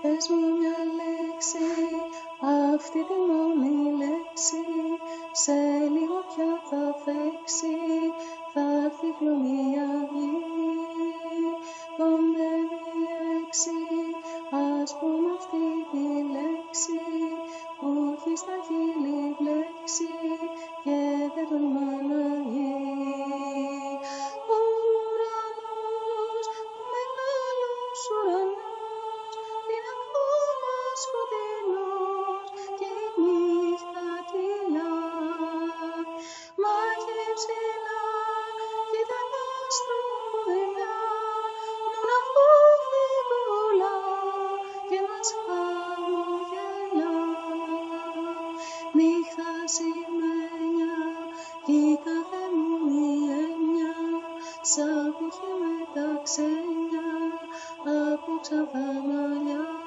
Πες μου μια λέξη, αυτή τη μόνη λέξη, σε λίγο πια θα φέξει, θα έρθει χλωμή αυγή. Κοντεύει 6, ας πούμε αυτή τη λέξη, που έχει στα χείλη μπλέξει και δεν τολμά να βγει. Ο ουρανός, ο μεγάλος ουρανός, είναι ακόμα σκοτεινός και η νύχτα κυλά. Μα εκεί ψηλά κοίτα ένα άστρο φωτεινά, μόνο αυτό φεγγούλα και μας χαμογελά. Νύχτα σημαίνια κι η κάθε μου η έννοια, σαν που είχε με τα ξένια από ξαβά μαλλιά.